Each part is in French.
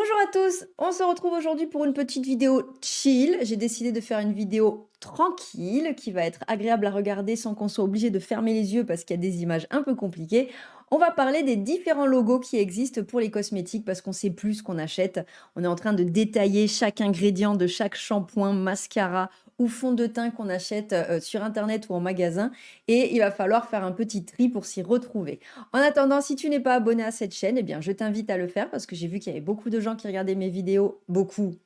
Bonjour à tous, on se retrouve aujourd'hui pour une petite vidéo chill. J'ai décidé de faire une vidéo tranquille qui va être agréable à regarder sans qu'on soit obligé de fermer les yeux parce qu'il y a des images un peu compliquées. On va parler des différents logos qui existent pour les cosmétiques parce qu'on sait plus ce qu'on achète. On est en train de détailler chaque ingrédient de chaque shampoing, mascara ou fond de teint qu'on achète sur internet ou en magasin et il va falloir faire un petit tri pour s'y retrouver. En attendant, si tu n'es pas abonné à cette chaîne, eh bien, je t'invite à le faire parce que j'ai vu qu'il y avait beaucoup de gens qui regardaient mes vidéos. Beaucoup.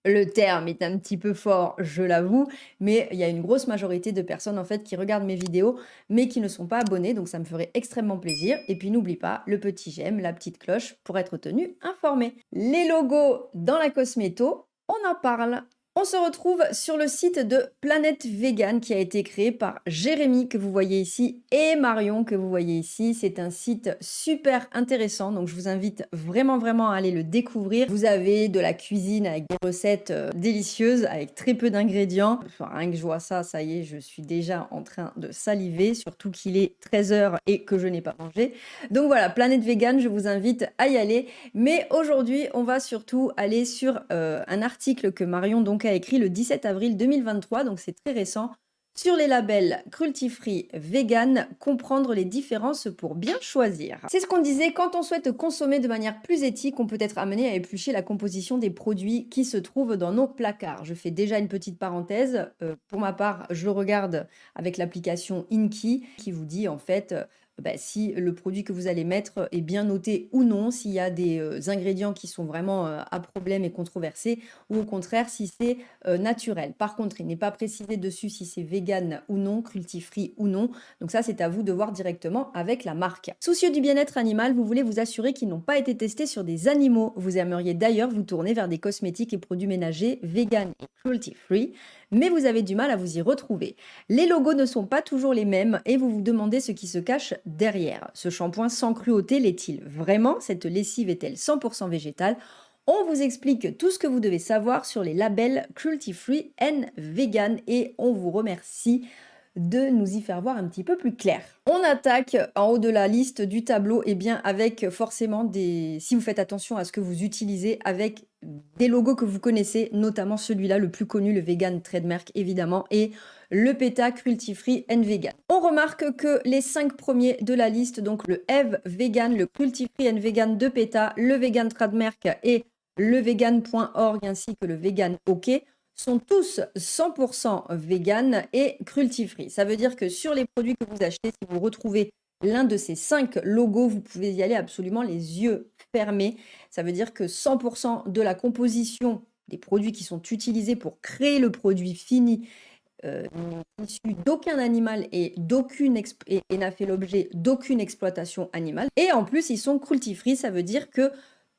Le terme est un petit peu fort, je l'avoue, mais il y a une grosse majorité de personnes en fait qui regardent mes vidéos mais qui ne sont pas abonnées, donc ça me ferait extrêmement plaisir. Et puis n'oublie pas le petit j'aime, la petite cloche pour être tenu informé. Les logos dans la cosméto, on en parle. On se retrouve sur le site de Planète Vegan qui a été créé par Jérémy que vous voyez ici et Marion que vous voyez ici. C'est un site super intéressant, donc je vous invite vraiment à aller le découvrir. Vous avez de la cuisine avec des recettes délicieuses avec très peu d'ingrédients. Enfin, rien que je vois ça, ça y est, je suis déjà en train de saliver, surtout qu'il est 13 h et que je n'ai pas mangé. Donc voilà, Planète Vegan, je vous invite à y aller. Mais aujourd'hui, on va surtout aller sur un article que Marion donc a écrit le 17 avril 2023, donc c'est très récent, sur les labels cruelty-free vegan, comprendre les différences pour bien choisir. C'est ce qu'on disait, quand on souhaite consommer de manière plus éthique, on peut être amené à éplucher la composition des produits qui se trouvent dans nos placards. Je fais déjà une petite parenthèse. Pour ma part, je regarde avec l'application Inky qui vous dit en fait si le produit que vous allez mettre est bien noté ou non, s'il y a des ingrédients qui sont vraiment à problème et controversés, ou au contraire si c'est naturel. Par contre, il n'est pas précisé dessus si c'est vegan ou non, cruelty-free ou non. Donc ça, c'est à vous de voir directement avec la marque. Soucieux du bien-être animal, vous voulez vous assurer qu'ils n'ont pas été testés sur des animaux. Vous aimeriez d'ailleurs vous tourner vers des cosmétiques et produits ménagers vegan et cruelty-free, mais vous avez du mal à vous y retrouver. Les logos ne sont pas toujours les mêmes et vous vous demandez ce qui se cache derrière. Ce shampoing sans cruauté l'est-il vraiment? Cette lessive est-elle 100% végétale? On vous explique tout ce que vous devez savoir sur les labels Cruelty Free and Vegan et on vous remercie de nous y faire voir un petit peu plus clair. On attaque en haut de la liste du tableau avec forcément si vous faites attention à ce que vous utilisez, avec des logos que vous connaissez, notamment celui-là, le plus connu, le Vegan Trademark évidemment, et le PETA Cruelty Free and Vegan. On remarque que les 5 premiers de la liste, donc le Eve Vegan, le Cruelty Free and Vegan de PETA, le Vegan Trademark et le vegan.org ainsi que le Vegan OK, sont tous 100% vegan et cruelty-free. Ça veut dire que sur les produits que vous achetez, si vous retrouvez l'un de ces 5 logos, vous pouvez y aller absolument les yeux fermés. Ça veut dire que 100% de la composition des produits qui sont utilisés pour créer le produit fini n'est issu d'aucun animal et n'a fait l'objet d'aucune exploitation animale. Et en plus, ils sont cruelty-free, ça veut dire que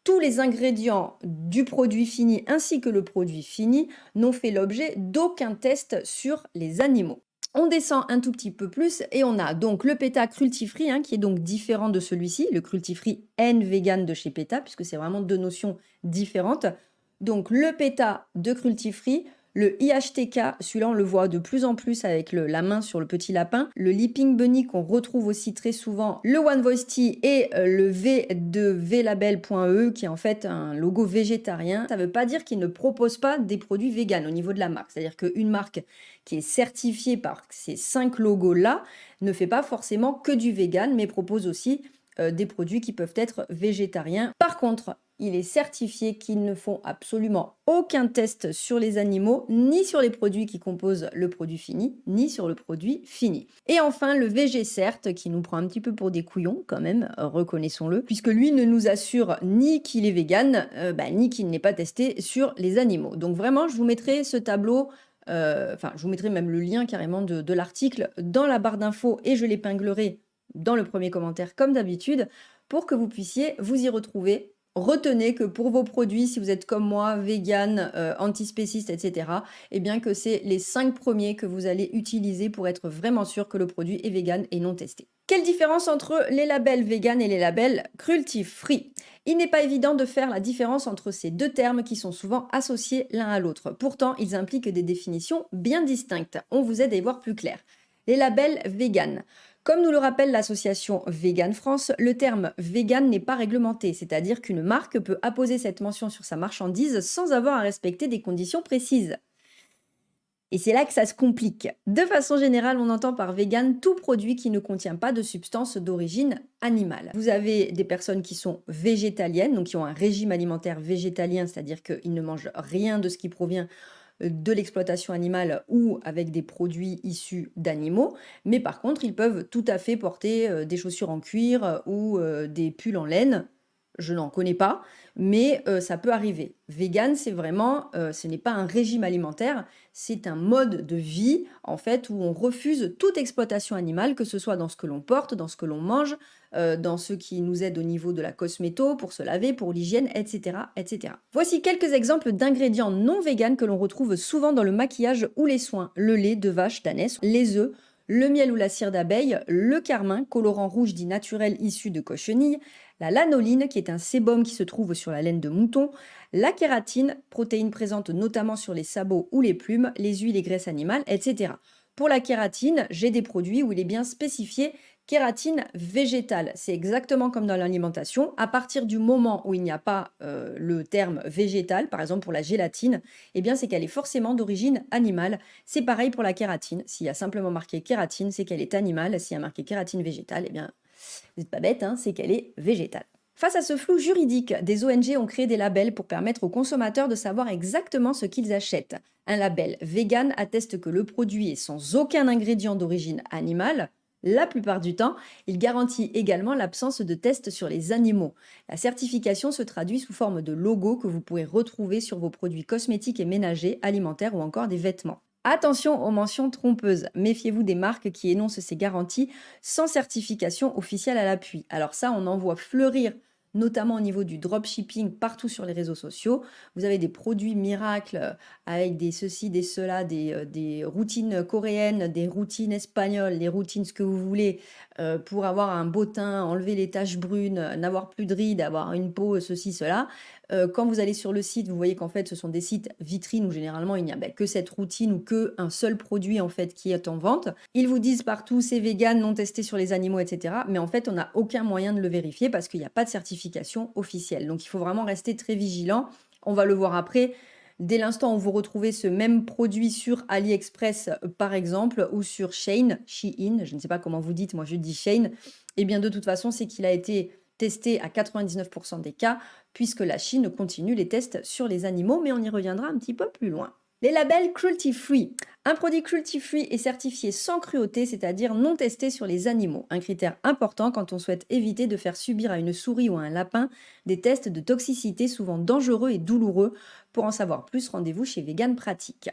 tous les ingrédients du produit fini ainsi que le produit fini n'ont fait l'objet d'aucun test sur les animaux. On descend un tout petit peu plus et on a donc le PETA Cruelty Free qui est donc différent de celui-ci, le Cruelty Free and Vegan de chez PETA, puisque c'est vraiment deux notions différentes. Donc le PETA de Cruelty Free, le IHTK, celui-là on le voit de plus en plus avec la main sur le petit lapin. Le Leaping Bunny qu'on retrouve aussi très souvent. Le One Voice Tea et le V de Vlabel.e qui est en fait un logo végétarien. Ça ne veut pas dire qu'il ne propose pas des produits véganes au niveau de la marque. C'est-à-dire qu'une marque qui est certifiée par ces 5 logos-là ne fait pas forcément que du vegan, mais propose aussi des produits qui peuvent être végétariens. Par contre, il est certifié qu'ils ne font absolument aucun test sur les animaux, ni sur les produits qui composent le produit fini, ni sur le produit fini. Et enfin, le VG-Cert, qui nous prend un petit peu pour des couillons quand même, reconnaissons-le, puisque lui ne nous assure ni qu'il est vegan, ni qu'il n'est pas testé sur les animaux. Donc vraiment, je vous mettrai ce tableau je vous mettrai même le lien carrément de l'article dans la barre d'infos et je l'épinglerai dans le premier commentaire comme d'habitude pour que vous puissiez vous y retrouver. Retenez que pour vos produits, si vous êtes comme moi, vegan, antispéciste, etc., eh bien que c'est les 5 premiers que vous allez utiliser pour être vraiment sûr que le produit est vegan et non testé. Quelle différence entre les labels vegan et les labels cruelty free? Il n'est pas évident de faire la différence entre ces deux termes qui sont souvent associés l'un à l'autre. Pourtant, ils impliquent des définitions bien distinctes. On vous aide à y voir plus clair. Les labels vegan. Comme nous le rappelle l'association Vegan France, le terme vegan n'est pas réglementé, c'est-à-dire qu'une marque peut apposer cette mention sur sa marchandise sans avoir à respecter des conditions précises. Et c'est là que ça se complique. De façon générale, on entend par vegan tout produit qui ne contient pas de substance d'origine animale. Vous avez des personnes qui sont végétaliennes, donc qui ont un régime alimentaire végétalien, c'est-à-dire qu'ils ne mangent rien de ce qui provient de l'exploitation animale ou avec des produits issus d'animaux. Mais par contre, ils peuvent tout à fait porter des chaussures en cuir ou des pulls en laine. Je n'en connais pas, mais ça peut arriver. Vegan, c'est vraiment, ce n'est pas un régime alimentaire, c'est un mode de vie, en fait, où on refuse toute exploitation animale, que ce soit dans ce que l'on porte, dans ce que l'on mange, dans ce qui nous aide au niveau de la cosméto, pour se laver, pour l'hygiène, etc., etc. Voici quelques exemples d'ingrédients non véganes que l'on retrouve souvent dans le maquillage ou les soins. Le lait de vache d'ânesse, les œufs, le miel ou la cire d'abeille, le carmin, colorant rouge dit naturel issu de cochenille, la lanoline, qui est un sébum qui se trouve sur la laine de mouton, la kératine, protéine présente notamment sur les sabots ou les plumes, les huiles et graisses animales, etc. Pour la kératine, j'ai des produits où il est bien spécifié kératine végétale. C'est exactement comme dans l'alimentation. À partir du moment où il n'y a pas le terme végétal, par exemple pour la gélatine, eh bien c'est qu'elle est forcément d'origine animale. C'est pareil pour la kératine. S'il y a simplement marqué kératine, c'est qu'elle est animale. S'il y a marqué kératine végétale, eh bien vous n'êtes pas bête, hein, c'est qu'elle est végétale. Face à ce flou juridique, des ONG ont créé des labels pour permettre aux consommateurs de savoir exactement ce qu'ils achètent. Un label vegan atteste que le produit est sans aucun ingrédient d'origine animale. La plupart du temps, il garantit également l'absence de tests sur les animaux. La certification se traduit sous forme de logo que vous pourrez retrouver sur vos produits cosmétiques et ménagers, alimentaires ou encore des vêtements. Attention aux mentions trompeuses. Méfiez-vous des marques qui énoncent ces garanties sans certification officielle à l'appui. Alors ça, on en voit fleurir, notamment au niveau du dropshipping partout sur les réseaux sociaux. Vous avez des produits miracles avec des ceci, des cela, des routines coréennes, des routines espagnoles, des routines ce que vous voulez pour avoir un beau teint, enlever les taches brunes, n'avoir plus de rides, avoir une peau, ceci, cela. Quand vous allez sur le site, vous voyez qu'en fait, ce sont des sites vitrines où généralement il n'y a que cette routine ou qu'un seul produit en fait qui est en vente. Ils vous disent partout c'est vegan, non testé sur les animaux, etc. Mais en fait, on n'a aucun moyen de le vérifier parce qu'il n'y a pas de certification officielle. Donc il faut vraiment rester très vigilant. On va le voir après. Dès l'instant où vous retrouvez ce même produit sur AliExpress, par exemple, ou sur Shein, je ne sais pas comment vous dites, moi je dis Shein, eh bien de toute façon, c'est qu'il a été testé à 99% des cas, puisque la Chine continue les tests sur les animaux, mais on y reviendra un petit peu plus loin. Les labels cruelty free. Un produit cruelty free est certifié sans cruauté, c'est-à-dire non testé sur les animaux. Un critère important quand on souhaite éviter de faire subir à une souris ou à un lapin des tests de toxicité souvent dangereux et douloureux. Pour en savoir plus, rendez-vous chez Vegan Pratique.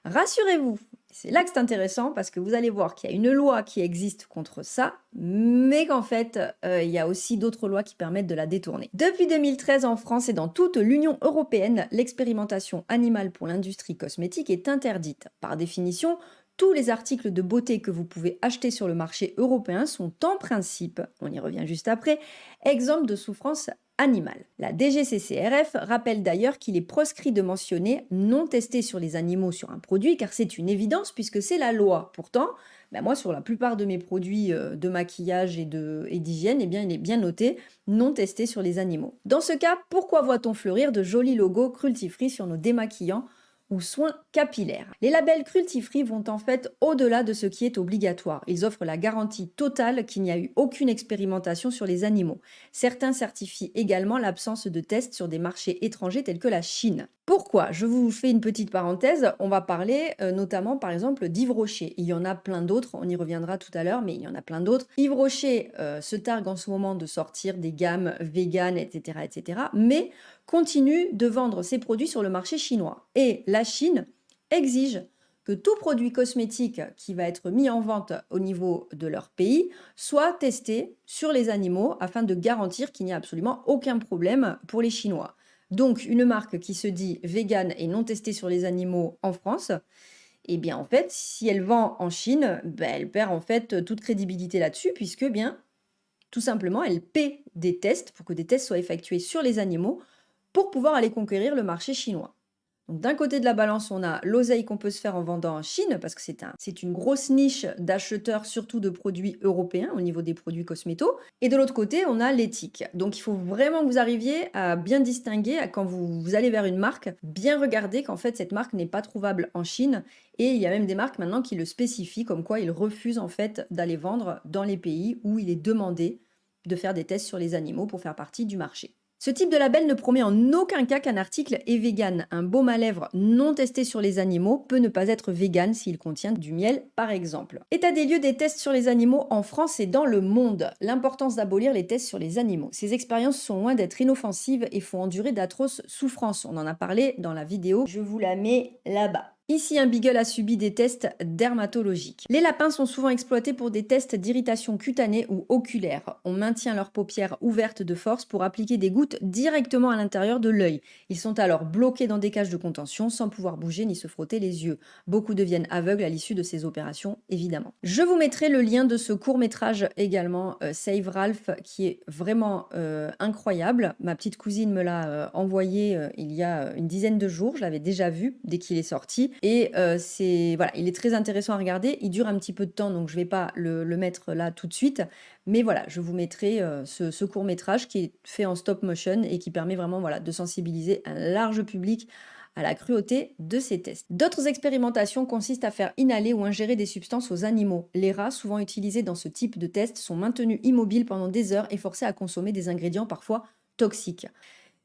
Rassurez-vous, c'est là que c'est intéressant parce que vous allez voir qu'il y a une loi qui existe contre ça, mais qu'en fait, il y a aussi d'autres lois qui permettent de la détourner. Depuis 2013, en France et dans toute l'Union européenne, l'expérimentation animale pour l'industrie cosmétique est interdite. Par définition, tous les articles de beauté que vous pouvez acheter sur le marché européen sont en principe, on y revient juste après, exempts de souffrance animale. La DGCCRF rappelle d'ailleurs qu'il est proscrit de mentionner non testé sur les animaux sur un produit car c'est une évidence puisque c'est la loi. Pourtant, moi sur la plupart de mes produits de maquillage et d'hygiène, eh bien il est bien noté non testé sur les animaux. Dans ce cas, pourquoi voit-on fleurir de jolis logos cruelty free sur nos démaquillants ou soins capillaires? Les labels cruelty free vont en fait au-delà de ce qui est obligatoire. Ils offrent la garantie totale qu'il n'y a eu aucune expérimentation sur les animaux. Certains certifient également l'absence de tests sur des marchés étrangers tels que la Chine. Pourquoi? Je vous fais une petite parenthèse. On va parler notamment par exemple d'Yves Rocher. Il y en a plein d'autres, on y reviendra tout à l'heure, mais il y en a plein d'autres. Yves Rocher se targue en ce moment de sortir des gammes véganes, etc., etc., mais continue de vendre ses produits sur le marché chinois. Et la Chine exige que tout produit cosmétique qui va être mis en vente au niveau de leur pays soit testé sur les animaux afin de garantir qu'il n'y a absolument aucun problème pour les Chinois. Donc, une marque qui se dit végane et non testée sur les animaux en France, eh bien, en fait, si elle vend en Chine, elle perd en fait toute crédibilité là-dessus, puisque, bien, tout simplement, elle paie des tests pour que des tests soient effectués sur les animaux pour pouvoir aller conquérir le marché chinois. Donc, d'un côté de la balance, on a l'oseille qu'on peut se faire en vendant en Chine, parce que c'est une grosse niche d'acheteurs, surtout de produits européens au niveau des produits cosmétos. Et de l'autre côté, on a l'éthique. Donc, il faut vraiment que vous arriviez à bien distinguer, quand vous allez vers une marque, bien regarder qu'en fait, cette marque n'est pas trouvable en Chine. Et il y a même des marques maintenant qui le spécifient, comme quoi ils refusent en fait d'aller vendre dans les pays où il est demandé de faire des tests sur les animaux pour faire partie du marché. Ce type de label ne promet en aucun cas qu'un article est vegan. Un baume à lèvres non testé sur les animaux peut ne pas être vegan s'il contient du miel, par exemple. État des lieux des tests sur les animaux en France et dans le monde. L'importance d'abolir les tests sur les animaux. Ces expériences sont loin d'être inoffensives et font endurer d'atroces souffrances. On en a parlé dans la vidéo, je vous la mets là-bas. Ici, un beagle a subi des tests dermatologiques. Les lapins sont souvent exploités pour des tests d'irritation cutanée ou oculaire. On maintient leurs paupières ouvertes de force pour appliquer des gouttes directement à l'intérieur de l'œil. Ils sont alors bloqués dans des cages de contention sans pouvoir bouger ni se frotter les yeux. Beaucoup deviennent aveugles à l'issue de ces opérations, évidemment. Je vous mettrai le lien de ce court-métrage également, Save Ralph, qui est vraiment incroyable. Ma petite cousine me l'a envoyé il y a une dizaine de jours. Je l'avais déjà vu dès qu'il est sorti. Et voilà, il est très intéressant à regarder. Il dure un petit peu de temps, donc je ne vais pas le mettre là tout de suite. Mais voilà, je vous mettrai ce court-métrage qui est fait en stop motion et qui permet vraiment voilà, de sensibiliser un large public à la cruauté de ces tests. D'autres expérimentations consistent à faire inhaler ou ingérer des substances aux animaux. Les rats, souvent utilisés dans ce type de test, sont maintenus immobiles pendant des heures et forcés à consommer des ingrédients parfois toxiques.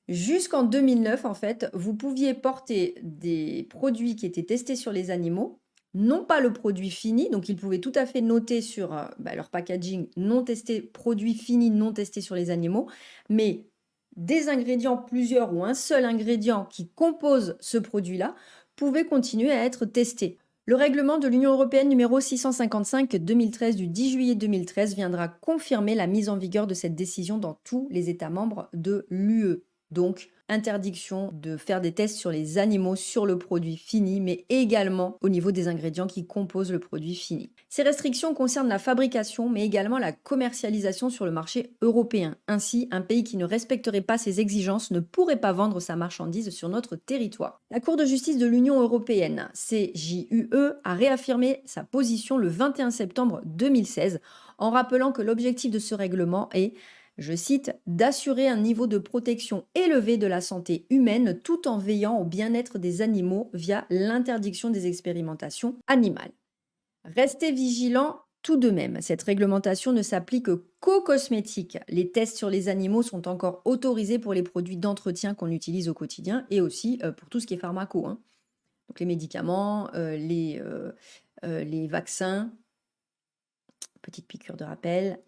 Jusqu'en 2009, en fait, vous pouviez porter des produits qui étaient testés sur les animaux, non pas le produit fini, donc ils pouvaient tout à fait noter sur leur packaging non testé, produit fini non testé sur les animaux, mais des ingrédients, plusieurs ou un seul ingrédient qui compose ce produit-là, pouvaient continuer à être testés. Le règlement de l'Union européenne numéro 655/2013 du 10 juillet 2013 viendra confirmer la mise en vigueur de cette décision dans tous les États membres de l'UE. Donc, interdiction de faire des tests sur les animaux, sur le produit fini, mais également au niveau des ingrédients qui composent le produit fini. Ces restrictions concernent la fabrication, mais également la commercialisation sur le marché européen. Ainsi, un pays qui ne respecterait pas ces exigences ne pourrait pas vendre sa marchandise sur notre territoire. La Cour de justice de l'Union européenne, CJUE, a réaffirmé sa position le 21 septembre 2016 en rappelant que l'objectif de ce règlement est, je cite, d'assurer un niveau de protection élevé de la santé humaine tout en veillant au bien-être des animaux via l'interdiction des expérimentations animales. Restez vigilants tout de même. Cette réglementation ne s'applique qu'aux cosmétiques. Les tests sur les animaux sont encore autorisés pour les produits d'entretien qu'on utilise au quotidien et aussi pour tout ce qui est pharmaco. Donc les médicaments, les vaccins, petite piqûre de rappel,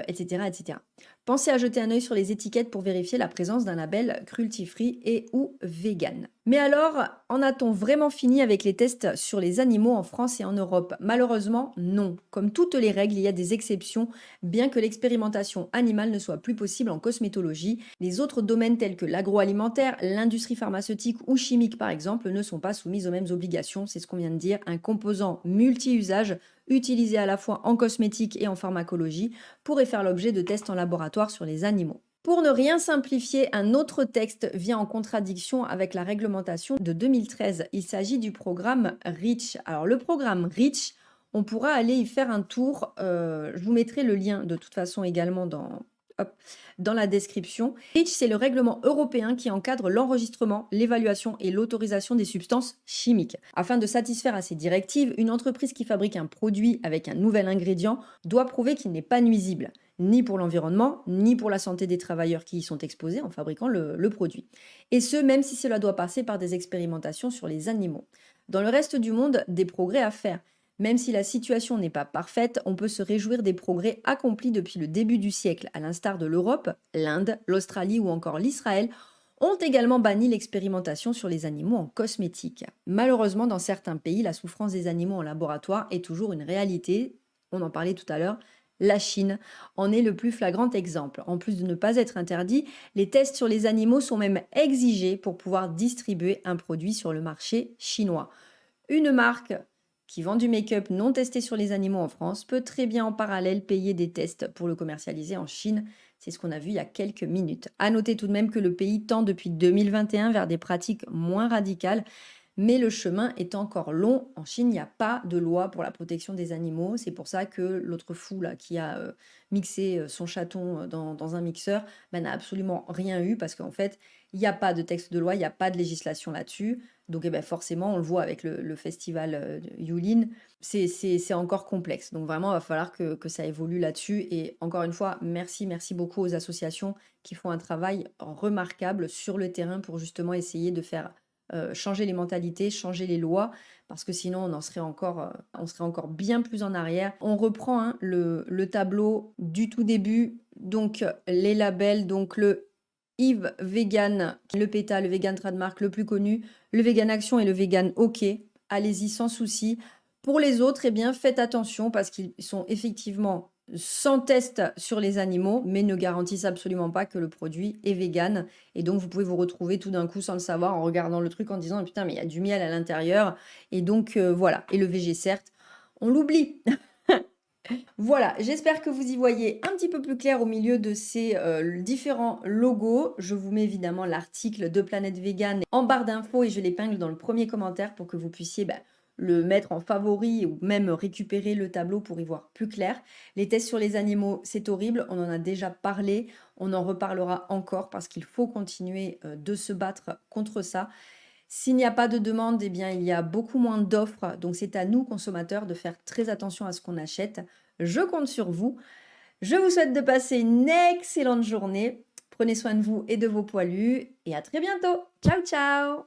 etc., etc. Pensez à jeter un œil sur les étiquettes pour vérifier la présence d'un label cruelty-free et ou vegan. Mais alors, en a-t-on vraiment fini avec les tests sur les animaux en France et en Europe? Malheureusement, non. Comme toutes les règles, il y a des exceptions, bien que l'expérimentation animale ne soit plus possible en cosmétologie. Les autres domaines tels que l'agroalimentaire, l'industrie pharmaceutique ou chimique par exemple ne sont pas soumis aux mêmes obligations. C'est ce qu'on vient de dire, un composant multi-usage utilisé à la fois en cosmétique et en pharmacologie pourrait faire l'objet de tests en laboratoire sur les animaux. Pour ne rien simplifier, un autre texte vient en contradiction avec la réglementation de 2013. Il s'agit du programme REACH. Alors le programme REACH, on pourra aller y faire un tour. Je vous mettrai le lien de toute façon également dans la description. REACH, c'est le règlement européen qui encadre l'enregistrement, l'évaluation et l'autorisation des substances chimiques. Afin de satisfaire à ces directives, une entreprise qui fabrique un produit avec un nouvel ingrédient doit prouver qu'il n'est pas nuisible, ni pour l'environnement, ni pour la santé des travailleurs qui y sont exposés en fabriquant le produit. Et ce, même si cela doit passer par des expérimentations sur les animaux. Dans le reste du monde, des progrès à faire. Même si la situation n'est pas parfaite, on peut se réjouir des progrès accomplis depuis le début du siècle, à l'instar de l'Europe, l'Inde, l'Australie ou encore l'Israël, ont également banni l'expérimentation sur les animaux en cosmétique. Malheureusement, dans certains pays, la souffrance des animaux en laboratoire est toujours une réalité. On en parlait tout à l'heure. La Chine en est le plus flagrant exemple. En plus de ne pas être interdit, les tests sur les animaux sont même exigés pour pouvoir distribuer un produit sur le marché chinois. Une marque qui vend du make-up non testé sur les animaux en France peut très bien en parallèle payer des tests pour le commercialiser en Chine. C'est ce qu'on a vu il y a quelques minutes. À noter tout de même que le pays tend depuis 2021 vers des pratiques moins radicales, mais le chemin est encore long. En Chine, il n'y a pas de loi pour la protection des animaux. C'est pour ça que l'autre fou là, qui a mixé son chaton dans un mixeur n'a absolument rien eu parce qu'en fait, il n'y a pas de texte de loi, il n'y a pas de législation là-dessus. Donc forcément, on le voit avec le festival de Yulin, c'est encore complexe. Donc vraiment, il va falloir que ça évolue là-dessus. Et encore une fois, merci beaucoup aux associations qui font un travail remarquable sur le terrain pour justement essayer de faire changer les mentalités, changer les lois, parce que sinon on serait encore bien plus en arrière. On reprend le tableau du tout début, donc les labels, donc le Yves Vegan, le PETA, le Vegan Trademark le plus connu, le Vegan Action et le Vegan OK. Allez-y sans souci. Pour les autres, eh bien, faites attention parce qu'ils sont effectivement sans test sur les animaux, mais ne garantissent absolument pas que le produit est vegan. Et donc, vous pouvez vous retrouver tout d'un coup sans le savoir en regardant le truc en disant putain, mais il y a du miel à l'intérieur. Et donc, voilà. Et le VG, certes, on l'oublie. Voilà, j'espère que vous y voyez un petit peu plus clair au milieu de ces différents logos. Je vous mets évidemment l'article de Planète Vegan en barre d'infos et je l'épingle dans le premier commentaire pour que vous puissiez le mettre en favori ou même récupérer le tableau pour y voir plus clair. Les tests sur les animaux, c'est horrible, on en a déjà parlé, on en reparlera encore parce qu'il faut continuer de se battre contre ça. S'il n'y a pas de demande, eh bien, il y a beaucoup moins d'offres. Donc, c'est à nous, consommateurs, de faire très attention à ce qu'on achète. Je compte sur vous. Je vous souhaite de passer une excellente journée. Prenez soin de vous et de vos poilus. Et à très bientôt. Ciao, ciao!